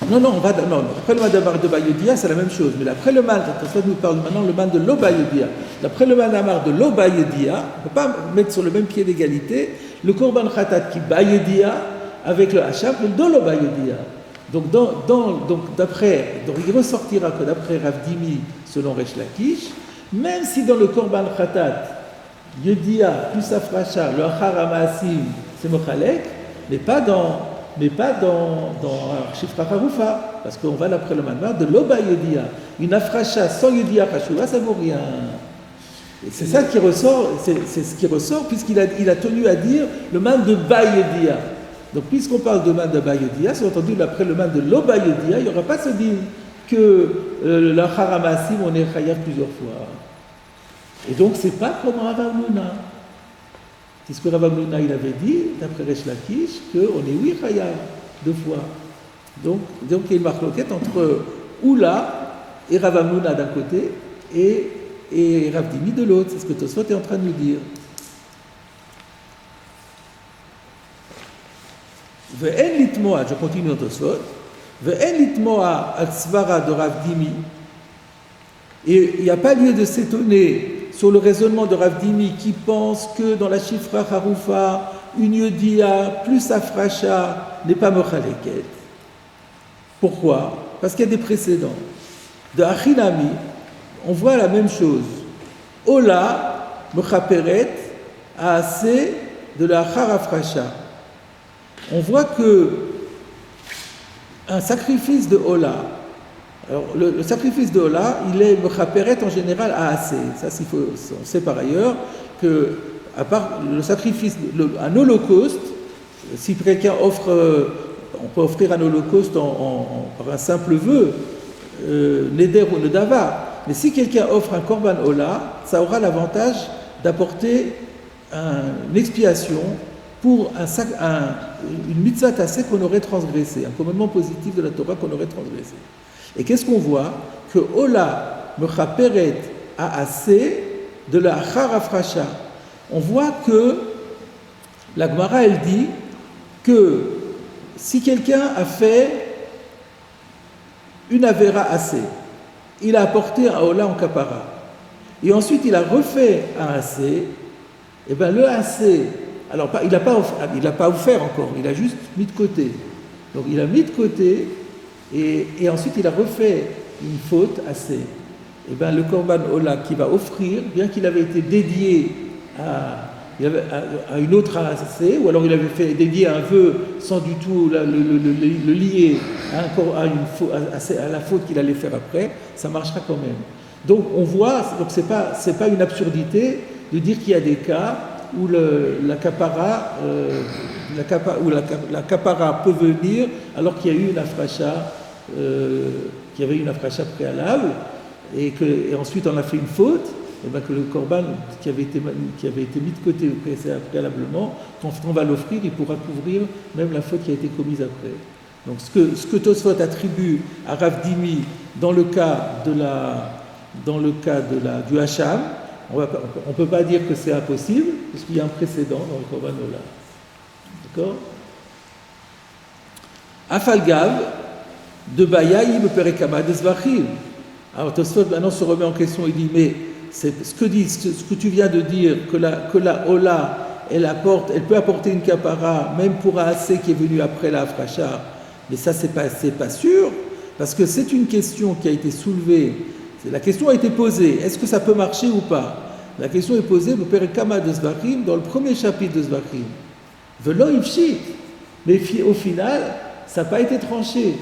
Non, après le mandamar de Ba Yediya, c'est la même chose. Mais après le mandamar, nous parle maintenant le mandamar de l'Oba Yediya. D'après le mandamar de l'Oba Yediya, on ne peut pas mettre sur le même pied d'égalité le Korban Khatat qui Ba Yediya avec le Hacham de l'Oba Yediya. Donc, il ressortira que d'après Rav Dimi, selon Resh Lakish, même si dans le Korban Khatat, Yediya plus Afracha, le Achar HaMaasim, c'est Mochalek, mais pas dans Shifra Harufa, parce qu'on va d'après le mandamar de l'Oba Yediya. Une Afracha sans Yediya Chashuva, ça ne vaut rien. Et c'est ça qui ressort, c'est ce qui ressort, puisqu'il a tenu à dire le man de Ba Yediya. Donc, puisqu'on parle de man de Ba Yediya, c'est entendu, après le man de l'Oba Yediya, il n'y aura pas ce din que l'Achar HaMaasim, on est chayav plusieurs fois. Et donc, c'est pas comme Rav Hamnuna. Puisque Rav Hamnuna, il avait dit, d'après Resh Lakish, qu'on est oui chayav, 2 fois. Donc, il y a une marloquette entre Oula et Rav Hamnuna d'un côté et Rav Dimi de l'autre. C'est ce que Tosfot est en train de nous dire. Ve'en litmoa, je continue dans Tosfot, ve'en litmoa al svara de Rav Dimi, et il n'y a pas lieu de s'étonner sur le raisonnement de Rav Dimi qui pense que dans la Shifra Harufa, une Yediya plus Afracha n'est pas mochaleket. Pourquoi? Parce qu'il y a des précédents. De Achinami, on voit la même chose. Ola, mechaperet, aase de la Achar Afracha. On voit que un sacrifice de Ola, alors le sacrifice de Ola, il est mechaperet en général à assez. Ça, on sait par ailleurs que, à part le sacrifice, un holocauste, si quelqu'un offre, on peut offrir un holocauste par un simple vœu, neder ou nedava, mais si quelqu'un offre un korban Ola, ça aura l'avantage d'apporter une expiation pour une mitzvah tassée qu'on aurait transgressée, un commandement positif de la Torah qu'on aurait transgressé. Et qu'est-ce qu'on voit? Que Ola mechaperet assez de la Achar Afracha. On voit que la Gemara, elle dit que si quelqu'un a fait une Avera assez, il a apporté un Ola en kapara, et ensuite il a refait un assez, et bien le assez, alors il n'a pas offert encore, il a juste mis de côté. Donc il a mis de côté, et ensuite il a refait une faute assez. Et bien le korban Ola qui va offrir, bien qu'il avait été dédié à une autre assez, ou alors il avait fait dédié à un vœu sans du tout le lier à la faute qu'il allait faire après, ça marchera quand même. Donc on voit, donc c'est pas une absurdité de dire qu'il y a des cas où la capara peut venir alors qu'il y a eu une afracha, qu'il y avait une afracha préalable, et ensuite on a fait une faute, et bien que le korban qui avait été mis de côté préalablement, quand on va l'offrir, il pourra couvrir même la faute qui a été commise après. Donc ce que Tosfot attribue à Rav Dimi dans le cas du Hacham, on ne peut pas dire que c'est impossible, puisqu'il y a un précédent dans le korban Ola. D'accord? Afalgav de Bayaïm Perekama Desvachim. Alors Tosfot maintenant se remet en question, il dit, mais ce que tu viens de dire, que la Ola, elle peut apporter une kapara, même pour Aasé qui est venu après la Afracha. Mais ça, c'est pas sûr, parce que c'est une question qui a été soulevée. La question a été posée, est-ce que ça peut marcher ou pas? La question est posée au Perikama de Zvachim, dans le premier chapitre de Zvachim. Velo Ifshit. Mais au final, ça n'a pas été tranché.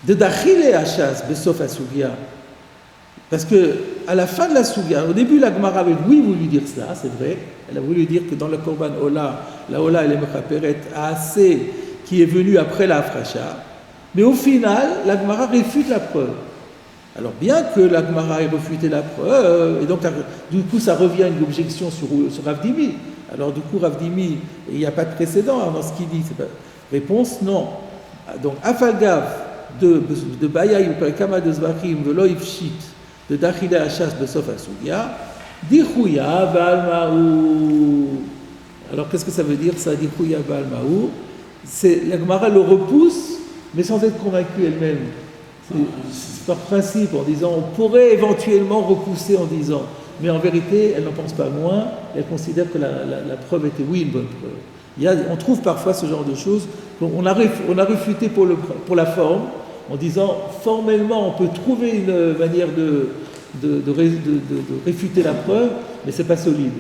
De Dachile Hachas, Besof Asugia. Parce que à la fin de la Sugia, au début, la Gemara avait voulu dire cela, c'est vrai. Elle a voulu dire que dans le Korban Ola, la Ola elle est Mechaperet Aasé, qui est venu après la Afracha. Mais au final, la Gemara réfute la preuve. Alors bien que la Gemara ait refuté la preuve, et donc du coup ça revient à une objection sur Rav Dimi. Alors du coup Rav Dimi, il n'y a pas de précédent dans ce qu'il dit. Réponse non. Donc Afalgav de Bayaï ou Kama de Zvachim, de Loïfshit, de Dachila Hachas Besof Asugia, Dichouya Baalmaou. Alors qu'est-ce que ça veut dire ça, Dichouya Baalmaou? La Gemara le repousse, mais sans être convaincue elle-même. C'est par principe, en disant, on pourrait éventuellement repousser en disant, mais en vérité, elle n'en pense pas moins, elle considère que la preuve était, oui, une bonne preuve. On trouve parfois ce genre de choses, on a refuté pour la forme, en disant, formellement, on peut trouver une manière de réfuter la preuve, mais ce n'est pas solide.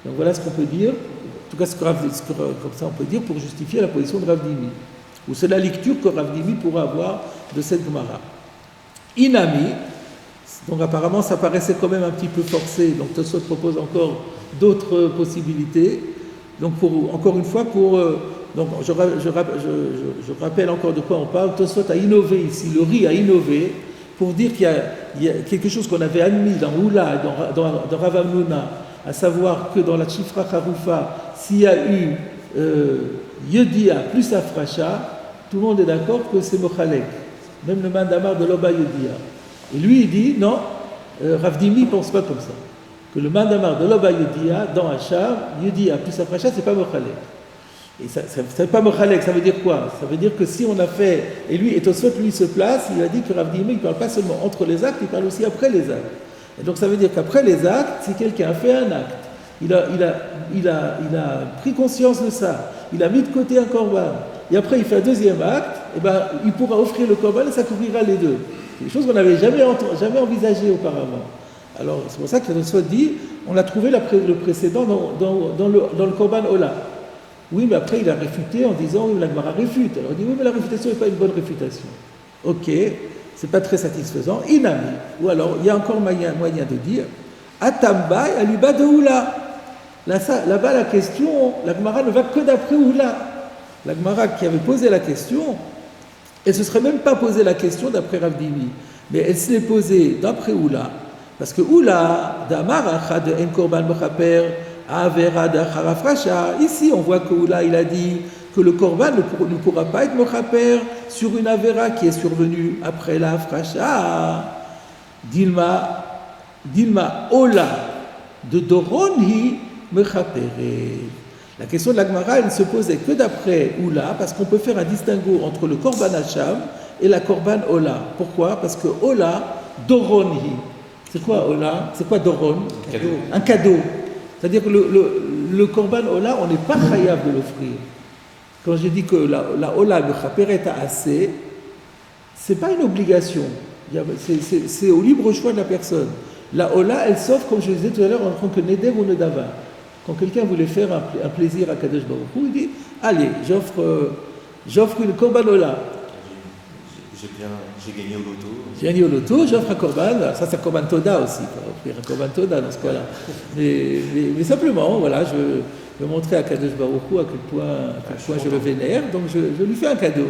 Donc voilà ce qu'on peut dire, en tout cas, comme ça on peut dire pour justifier la position de Rav Dimi. Ou c'est la lecture que Rav Dimi pourra avoir de cette Gemara. Inami, donc apparemment ça paraissait quand même un petit peu forcé, donc Tosfot propose encore d'autres possibilités. Donc encore une fois, donc je rappelle encore de quoi on parle. Tosfot a innové ici, le riz a innové pour dire qu'il y a quelque chose qu'on avait admis dans Oula, dans Rav Hamnuna, à savoir que dans la Chifra Harufa, s'il y a eu Yedia plus Afracha, tout le monde est d'accord que c'est Mochalek, même le Mandamar de l'Oba Yedia. Et lui, il dit, non, Rav Dimi ne pense pas comme ça. Que le Mandamar de l'Oba Yedia, dans Hacham, Yedia plus Afracha, c'est pas Mochalek. Et ça c'est pas Mochalek, ça veut dire quoi? Ça veut dire que si on a fait, et Tosfot, lui, se place, il a dit que Rav Dimi ne parle pas seulement entre les actes, il parle aussi après les actes. Et donc ça veut dire qu'après les actes, si quelqu'un a fait un acte, il a pris conscience de ça, il a mis de côté un korban, et après il fait un deuxième acte, et ben, il pourra offrir le korban et ça couvrira les deux. C'est des choses qu'on n'avait jamais envisagées auparavant. Alors c'est pour ça que Tosfot dit, on a trouvé le précédent dans le korban Ola. Oui, mais après il a réfuté en disant, oui, la Gemara réfute. Alors il dit, oui, mais la réfutation n'est pas une bonne réfutation. Ok, c'est pas très satisfaisant. Inami. Ou alors, il y a encore moyen de dire, Atambay aliba de Oula. Là-bas, la question, la Gemara ne va que d'après Oula. La Gemara qui avait posé la question, elle ne se serait même pas posé la question d'après Rav Dimi, mais elle s'est posée d'après Oula, parce que Oula, d'Amar Achad en Korban Mechaper, Avera d'Achar Afracha, ici on voit que Oula il a dit que le Korban ne pourra pas être Mechaper sur une Avera qui est survenue après la Afracha. Dilma Ola de Doronhi Mechapere. La question de la Gemara, elle ne se posait que d'après Oula, parce qu'on peut faire un distinguo entre le Korban Hacham et la Korban Ola. Pourquoi? Parce que Ola, Doronhi. C'est quoi Ola? C'est quoi Doron? Un cadeau. C'est-à-dire que le Korban Ola, on n'est pas chayav de l'offrir. Quand j'ai dit que la Ola, le Chaperet a assez, ce n'est pas une obligation. C'est au libre choix de la personne. La Ola, elle s'offre, comme je le disais tout à l'heure, en tant que Neder ou Nedava. Quand quelqu'un voulait faire un plaisir à Kadosh Baruch Hu, il dit, allez, j'offre une Korban Ola. J'ai gagné au loto. J'ai gagné au loto, j'offre un Korban. Ça, c'est un Korban Toda aussi, offrir un Korban Toda dans ce cas-là. Mais simplement, voilà, je veux montrer à Kadosh Baruch Hu à quel point je le vénère, donc je lui fais un cadeau.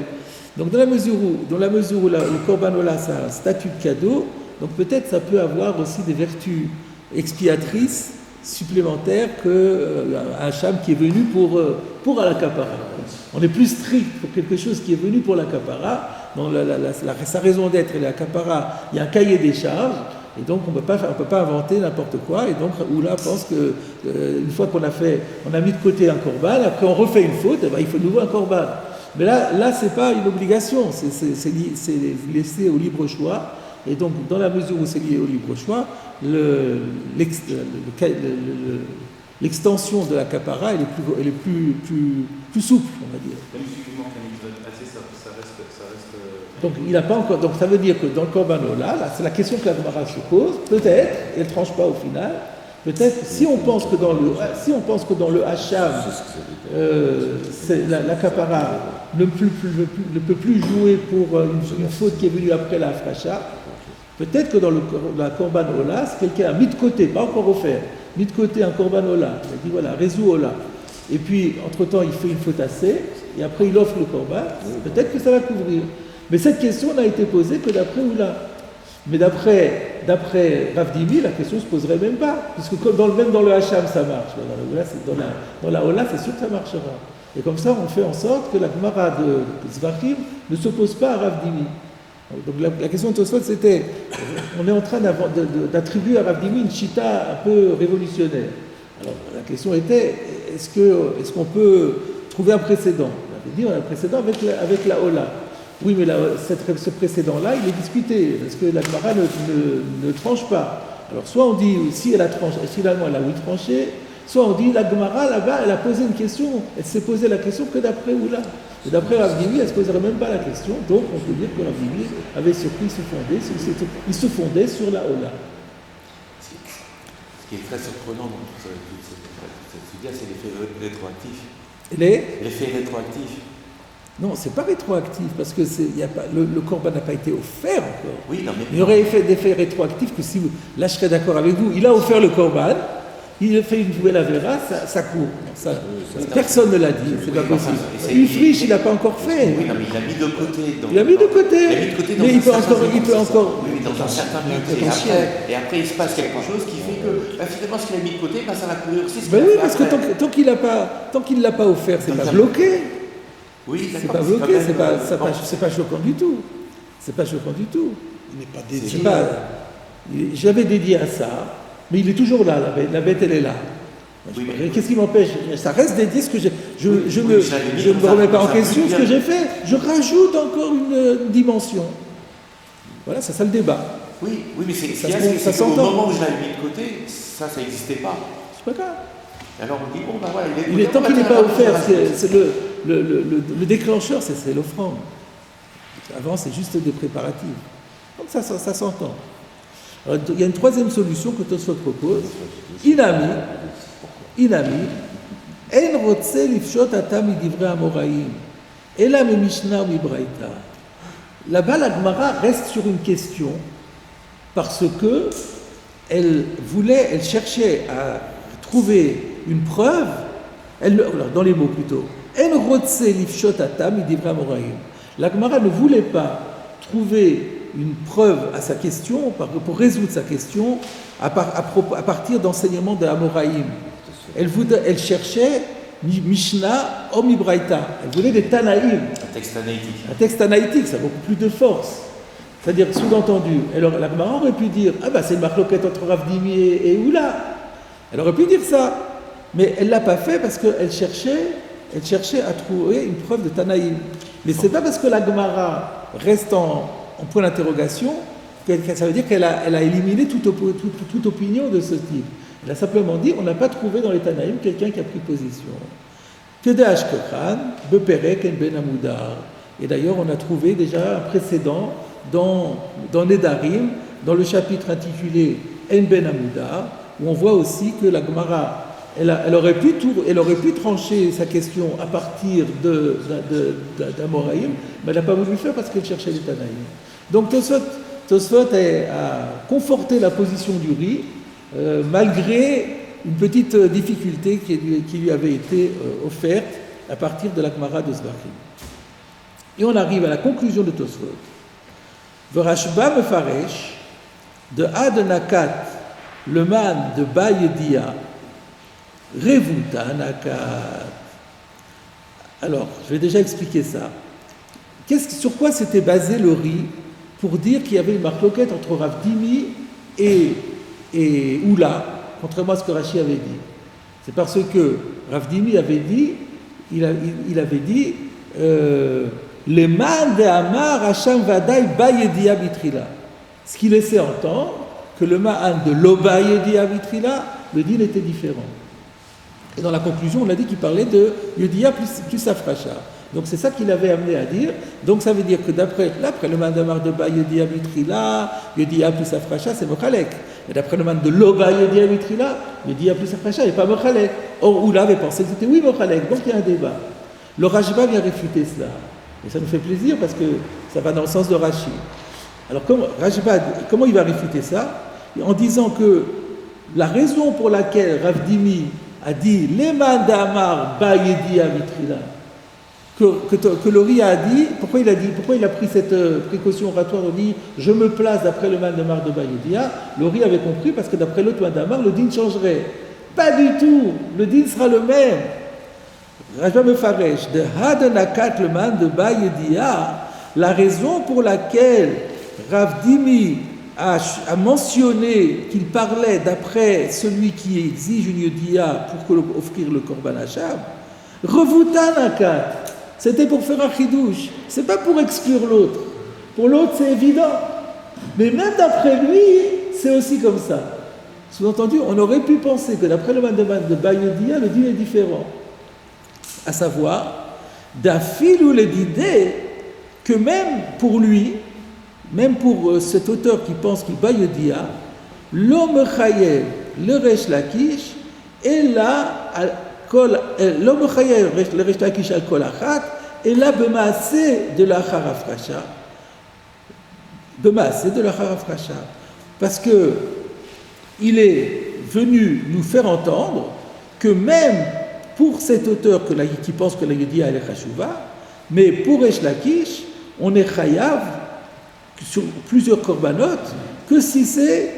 Donc dans la mesure où le Korban Ola, ça a un statut de cadeau, donc peut-être ça peut avoir aussi des vertus expiatrices supplémentaires qu'un Hacham qui est venu pour la kapara. On est plus strict pour quelque chose qui est venu pour la kapara. Dans sa raison d'être et la kapara, il y a un cahier des charges, et donc on ne peut pas inventer n'importe quoi. Et donc Oula pense que une fois qu'on a mis de côté un korban, après on refait une faute, il faut de nouveau un korban. Mais là c'est pas une obligation, c'est laissé au libre choix. et donc dans la mesure où c'est lié au libre choix, l'extension de la capara elle est plus souple, on va dire. Même si tu manques un épisode assez, ça reste. Donc il n'a pas encore. Donc ça veut dire que dans le Korban Ola, là, c'est la question que la Gemara se pose. Peut-être, et elle ne tranche pas au final. Peut-être, si on pense que dans le Hacham, la capara ne peut plus jouer pour une faute qui est venue après la Afracha, peut-être que dans la Korban Ola, si quelqu'un a mis de côté, pas encore offert, mis de côté un Korban Ola, il a dit voilà, résous Ola, et puis entre-temps il fait une faute assez, et après il offre le Korban, peut-être que ça va couvrir. Mais cette question n'a été posée que d'après Oula. Mais d'après Rav Dimi, la question ne se poserait même pas, puisque même dans le Hacham ça marche, dans la Ola c'est sûr que ça marchera. Et comme ça on fait en sorte que la Gemara de Zvachim ne s'oppose pas à Rav Dimi. Donc la question de Tosfot c'était, on est en train d'attribuer à Rav Dimi une chita un peu révolutionnaire. Alors la question était, est-ce qu'on peut trouver un précédent? On avait dit on a un précédent avec la Ola. Oui, mais ce précédent-là, il est discuté, parce que la Gemara ne tranche pas. Alors, soit on dit, si elle a tranché, finalement elle a oui tranché, soit on dit, la Gemara, là-bas, elle a posé une question, elle s'est posé la question que d'après Oula. Et d'après Rav Dimi, elle ne se poserait même pas la question, donc on peut dire que Rav Dimi avait surpris, il se fondait sur la Ola. Ce qui est très surprenant dans toute cette sujet, c'est l'effet rétroactif. L'effet rétroactif. Non, c'est pas rétroactif, parce que le Korban n'a pas été offert encore. Oui, non, mais il y aurait d'effet rétroactif que si vous... Là, je serais d'accord avec vous. Il a offert le Korban, il a fait une nouvelle avéra, ça court. Personne ne l'a dit, c'est pas possible. Une friche, il n'a pas encore fait. Oui, non, mais il l'a mis de côté. Il l'a mis de côté. Mais il peut encore... Oui, dans un certain but. Et après, il se passe quelque chose qui fait que, finalement, ce qu'il a mis de côté, ça va courir aussi. Ben oui, parce que tant qu'il ne l'a pas offert, c'est pas bloqué. Oui, c'est pas bloqué, c'est pas choquant du tout. C'est pas choquant du tout. Il n'est pas dédié. J'avais dédié à ça, mais il est toujours là, la bête elle est là. Oui, qu'est-ce qui m'empêche? Ça reste dédié, ce que je ne me remets pas en question ce que j'ai fait, je rajoute encore une dimension. Voilà, c'est ça le débat. Oui, mais ça c'est au moment où je l'avais mis de côté, ça n'existait pas. C'est pas grave. Alors on dit, bon, bah voilà, il est tant qu'il n'est pas offert, c'est le déclencheur, c'est l'offrande. Avant, c'est juste des préparatifs. Donc ça s'entend. Alors, il y a une troisième solution que Tosfot propose. Inami, en rotse lifshot ata midivrei amoraim, ela mimishna mibraita. Là-bas, la Gemara reste sur une question parce que elle cherchait à trouver une preuve, dans les mots plutôt, en rotse lifshot ata midivrei amoraim. La Gemara ne voulait pas trouver une preuve à sa question, pour résoudre sa question, à partir d'enseignements de Amoraïm. Elle cherchait Mishnah ou Mibraïta. Elle voulait des Tanaïm. Un texte anaïtique, ça a beaucoup plus de force. C'est-à-dire, sous-entendu, la Gemara aurait pu dire, c'est une marloquette entre Rav Dimi et Oula. Elle aurait pu dire ça. Mais elle ne l'a pas fait parce qu'elle cherchait à trouver une preuve de Tanaïm. Mais ce n'est pas parce que la Gemara reste en point d'interrogation que ça veut dire qu'elle a éliminé toute opinion de ce type. Elle a simplement dit on n'a pas trouvé dans les Tanaïm quelqu'un qui a pris position. Kedash Kokran, Beperek en Ben Amoudar. Et d'ailleurs, on a trouvé déjà un précédent dans Nedarim, dans le chapitre intitulé En Ben Amoudar, où on voit aussi que la Gemara elle aurait pu trancher sa question à partir d'Amoraïm, mais elle n'a pas voulu le faire parce qu'elle cherchait les Tanaïm. Donc Tosfot a conforté la position du Ri, malgré une petite difficulté qui lui avait été offerte à partir de la Gemara de Zvachim. Et on arrive à la conclusion de Tosfot. Verashba mefaresh, de Ad Nakat, le man de Bayedia, Revuta Nakat. Alors, je vais déjà expliquer ça. Sur quoi s'était basé le Ri pour dire qu'il y avait une marloquette entre Rav Dimi et Oula, contrairement à ce que Rashi avait dit. C'est parce que Rav Dimi avait dit, il avait dit, les man de Amar Hacham Vadai Bayedia Bitrila. Ce qui laissait entendre que le ma'an de l'Oba Yedia Vitrila, le din était différent. Et dans la conclusion, on a dit qu'il parlait de Yedia plus Afracha. Donc c'est ça qu'il avait amené à dire. Donc ça veut dire que d'après le man d'Amar de Ba Yedia Vitrila, Yedia plus Afracha, c'est Mochalek. Mais d'après le man de l'Oba Yedia Vitrila, Yedia plus Afracha n'est pas Mochalek. Or, Oula avait pensé que c'était oui Mochalek. Donc il y a un débat. Le Rajba vient réfuter cela. Et ça nous fait plaisir parce que ça va dans le sens de Rashi. Alors, comment il va réfuter ça? En disant que la raison pour laquelle Rav Dimi a dit Leman d'Amar Ba Yedia Vitrila, que Lori a dit, pourquoi il a pris cette précaution oratoire, on dit je me place d'après le man d'Amar de Ba Yedia, Lori avait compris parce que d'après l'autre man d'Amar, le din changerait. Pas du tout, le din sera le même. Rajba Mefaresh, de Hadenakat le man de Ba Yedia, la raison pour laquelle Rav Dimi a mentionné qu'il parlait d'après celui qui exige une Yedia pour offrir le Korban Hacham, Revutanakat, c'était pour faire un chidouche, c'est pas pour exclure l'autre. Pour l'autre, c'est évident. Mais même d'après lui, c'est aussi comme ça. Sous-entendu, on aurait pu penser que d'après le man de Ba Yedia, le din est différent. À savoir, d'afilou l'idée que même pour lui, même pour cet auteur qui pense qu'il Ba Yedia, l'homme chayev, le Resh Lakish, et là, l'homme chayev, le Resh Lakish al kol achat, et là, bemaaseh de la harafracha. Bemaaseh de la harafracha. Parce que il est venu nous faire entendre que même pour cet auteur qui pense que la Yedia est Chashuva, mais pour Resh Lakish, on est chayav sur plusieurs korbanot que si c'est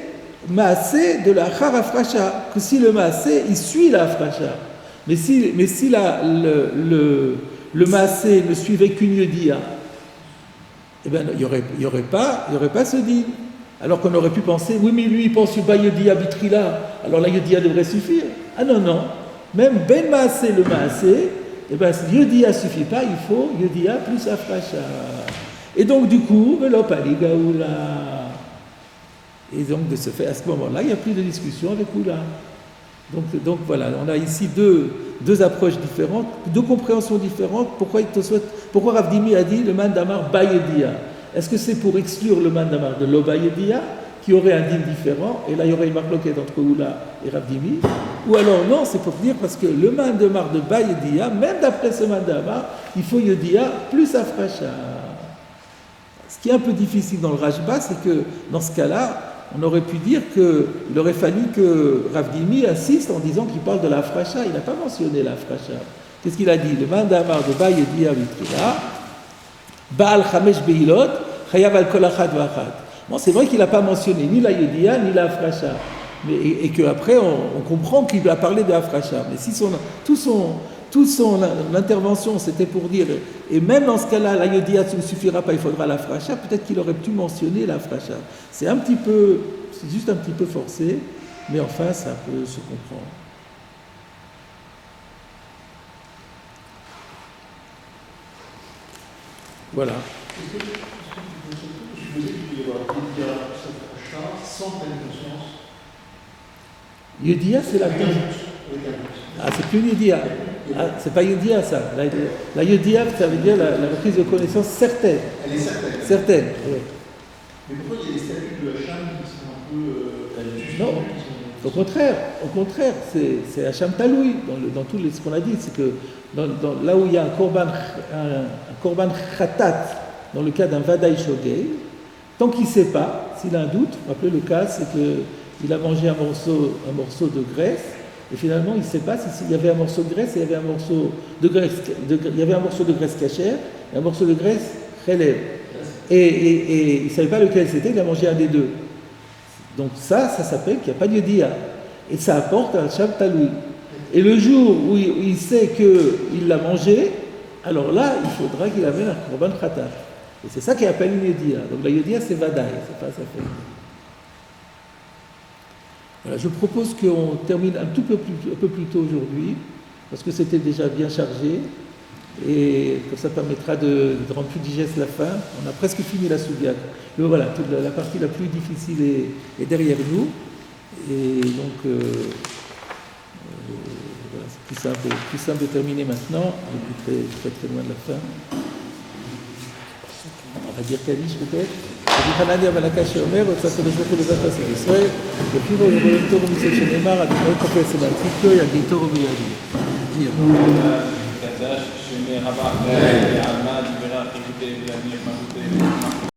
maaseh de la harafracha, que si le maaseh il suit la afracha. Mais si le maaseh ne suivait qu'une Yedia, eh bien il y aurait pas ce din. Alors qu'on aurait pu penser, oui mais lui il pense que Ba Yedia Vitrila, alors la Yedia devrait suffire. Ah non. Même ben maaseh le maaseh, eh bien Yedia suffit pas, il faut Yedia plus afracha. Et donc du coup, Velop Ali Gaoula. Et donc de ce fait, à ce moment-là, il n'y a plus de discussion avec Oula. Donc voilà, on a ici deux approches différentes, deux compréhensions différentes. Pourquoi Rav Dimi a dit le man d'Amar Ba Yedia? Est-ce que c'est pour exclure le man d'Amar de l'Oba Yedia, qui aurait un din différent, et là il y aurait une marloquette entre Oula et Rav Dimi? Ou alors non, c'est pour dire parce que le man d'Amar de Ba Yedia, même d'après ce man d'Amar, il faut Yedia plus Afracha. Ce qui est un peu difficile dans le Rajba, c'est que dans ce cas-là, on aurait pu dire qu'il aurait fallu que Rav Dimi insiste en disant qu'il parle de la Afracha. Il n'a pas mentionné la Afracha. Qu'est-ce qu'il a dit? Le man d'Amar de Ba Yedia Vitrila, Baal Chamesh Beilot, Chayav al Kol Achat V'Achat. Bon, c'est vrai qu'il n'a pas mentionné ni la Yedia ni la Afracha. Et qu'après, on comprend qu'il a parlé de Afracha. Mais si toute son intervention, c'était pour dire, et même dans ce cas-là, la Yedia ne suffira pas, il faudra la Afracha, peut-être qu'il aurait pu mentionner la Afracha. C'est juste un petit peu forcé, mais enfin, ça peut se comprendre. Voilà. Est-ce que tu peux supposer qu'il y aura Yedia sans pleine conscience? Yedia, c'est la deuxième. Ah, c'est plus Yedia. Ah, c'est pas Yedia, ça. La Yedia, ça veut dire la prise de connaissance certaine. Elle est certaine. Certaine, oui. Mais pourquoi il y a des statuts de Hacham qui sont un peu... Non, au contraire, c'est Hacham Taloui, dans tout ce qu'on a dit, c'est que là où il y a un korban khatat, dans le cas d'un Vadaï Shogei, tant qu'il ne sait pas, s'il a un doute, rappelez le cas, c'est qu'il a mangé un morceau de graisse, et finalement il ne sait pas s'il y avait un morceau de graisse, et il y avait un morceau de graisse cachère, et un morceau de graisse chelev. Et il ne savait pas lequel c'était, il a mangé un des deux. Donc ça s'appelle qu'il n'y a pas de Yedia. Et ça apporte un Hacham Taloui. Et le jour où il sait qu'il l'a mangé, alors là, il faudra qu'il amène un korban khatat. Et c'est ça qu'il appelle une Yedia. Donc la Yedia, c'est Vadaï, c'est pas ça fait. Voilà, je propose qu'on termine un peu plus tôt aujourd'hui, parce que c'était déjà bien chargé. et que ça permettra de rendre plus digeste la fin. On a presque fini la Sugya. Voilà, toute la partie la plus difficile est derrière nous, et donc voilà, c'est plus simple de terminer maintenant, on est très, très très loin de la fin. On va dire Kaddish peut-être. V'chanadia v'nakash omer, otzat kadosh baruch hu levata של ישראל, ופיו יבוא תור ומצוות שנאמר, אדוני קופץ על עתיקו, יגיד תור ויגיד. קדש שמי רבה, ועלמא דיברה, חיכותי ולהניח מלכותי